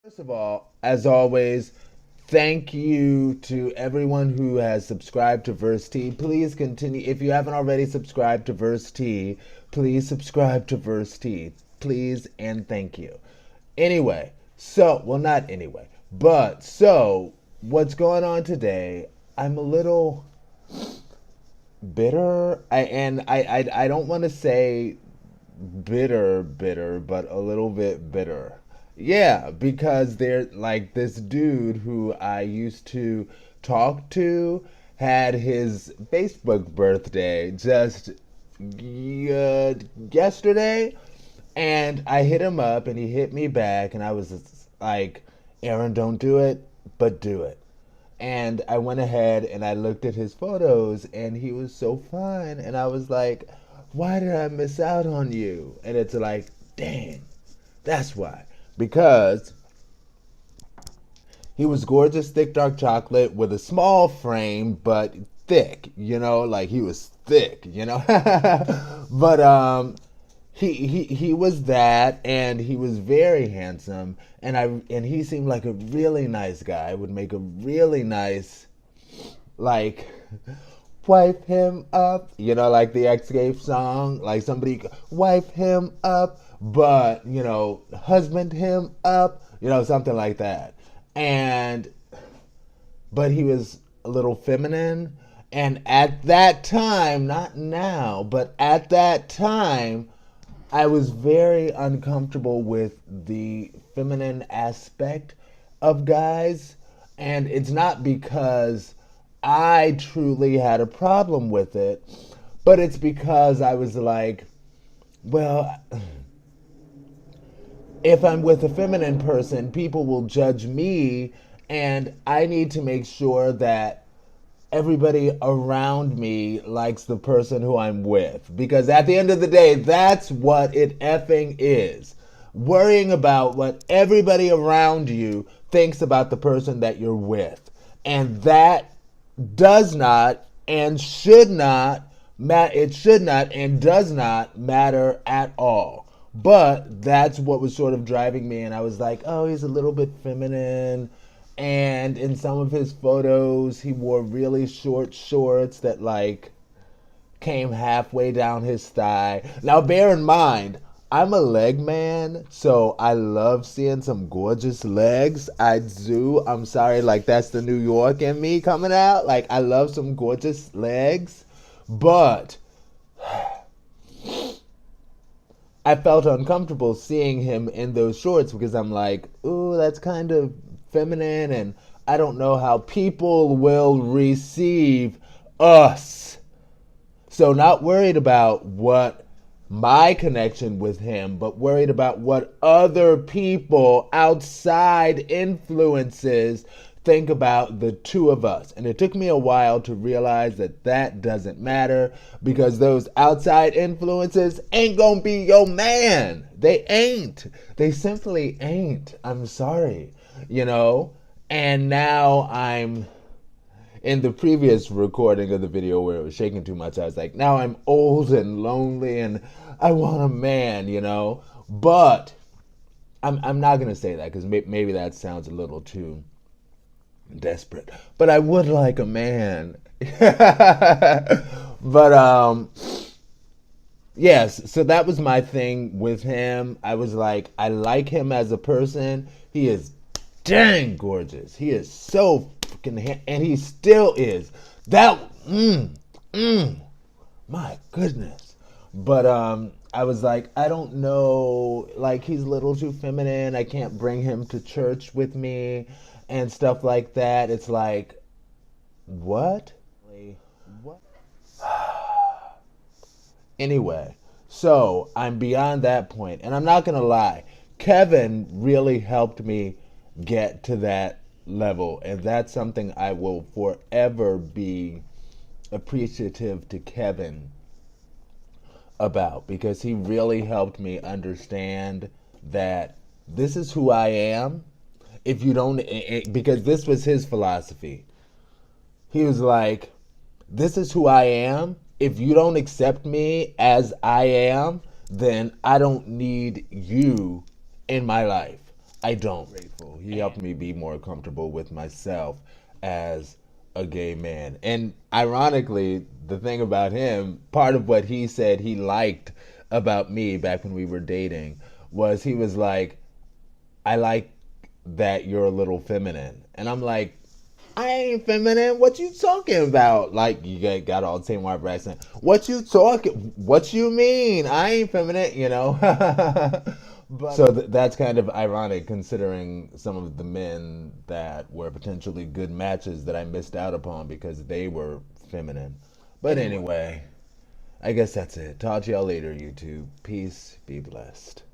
First of all, as always, thank you to everyone who has subscribed to Verse T. Please continue. If you haven't already subscribed to Verse T, please subscribe to Verse T. Please and thank you. Anyway, well, not anyway, what's going on today? I'm a little bitter. I don't want to say bitter, but a little bit bitter. Yeah, because they're like this dude who I used to talk to had his Facebook birthday just yesterday, and I hit him up and he hit me back, and I was just like, Aaron, don't do it, but do it. And I went ahead and I looked at his photos and he was so fine. And I was like, why did I miss out on you? And it's like, dang, that's why. Because he was gorgeous, thick, dark chocolate with a small frame, but thick, like he was thick, but he was that, and he was very handsome, and he seemed like a really nice guy. Would make a really nice, like, wife him up, like the X Games song, like somebody wife him up, but husband him up, something like that. And but he was a little feminine, and at that time, not now, but at that time, I was very uncomfortable with the feminine aspect of guys. And it's not because I truly had a problem with it, but it's because I was like, well, if I'm with a feminine person, people will judge me, and I need to make sure that everybody around me likes the person who I'm with. Because at the end of the day, that's what it effing is. Worrying about what everybody around you thinks about the person that you're with. And that does not and should not, it should not and does not matter at all. But that's what was sort of driving me. And I was like, oh, he's a little bit feminine. And in some of his photos, he wore really short shorts that like came halfway down his thigh. Now, bear in mind, I'm a leg man, so I love seeing some gorgeous legs. I do. I'm sorry, like that's the New York in me coming out. Like I love some gorgeous legs, but I felt uncomfortable seeing him in those shorts because I'm like, ooh, that's kind of feminine, and I don't know how people will receive us. So, not worried about what my connection with him, but worried about what other people outside influences think about the two of us. And it took me a while to realize that that doesn't matter, because those outside influences ain't gonna be your man. They ain't. They simply ain't. I'm sorry, And now I'm in the previous recording of the video where it was shaking too much. I was like, now I'm old and lonely and I want a man, But I'm not gonna say that because maybe that sounds a little too desperate, but I would like a man. But yes, so that was my thing with him. I was like, I like him as a person. He is dang gorgeous. He is so fucking and he still is. That my goodness. But I was like, I don't know, like he's a little too feminine. I can't bring him to church with me and stuff like that. It's like, what? What? Anyway, so I'm beyond that point, and I'm not gonna lie. Kevin really helped me get to that level, and that's something I will forever be appreciative to Kevin about, because he really helped me understand that this is who I am. If you don't, because this was his philosophy. He was like, this is who I am. If you don't accept me as I am, then I don't need you in my life. I don't. Grateful. He helped And me be more comfortable with myself as a gay man. And ironically, the thing about him, part of what he said he liked about me back when we were dating was he was like, I like that you're a little feminine. And I'm like, I ain't feminine. What you talking about? Like you got all the same white accent. What you talking? What you mean? I ain't feminine. You know. But so that's kind of ironic considering some of the men that were potentially good matches that I missed out upon because they were feminine. But anyway, anyway, I guess that's it. Talk to y'all later, YouTube. Peace. Be blessed.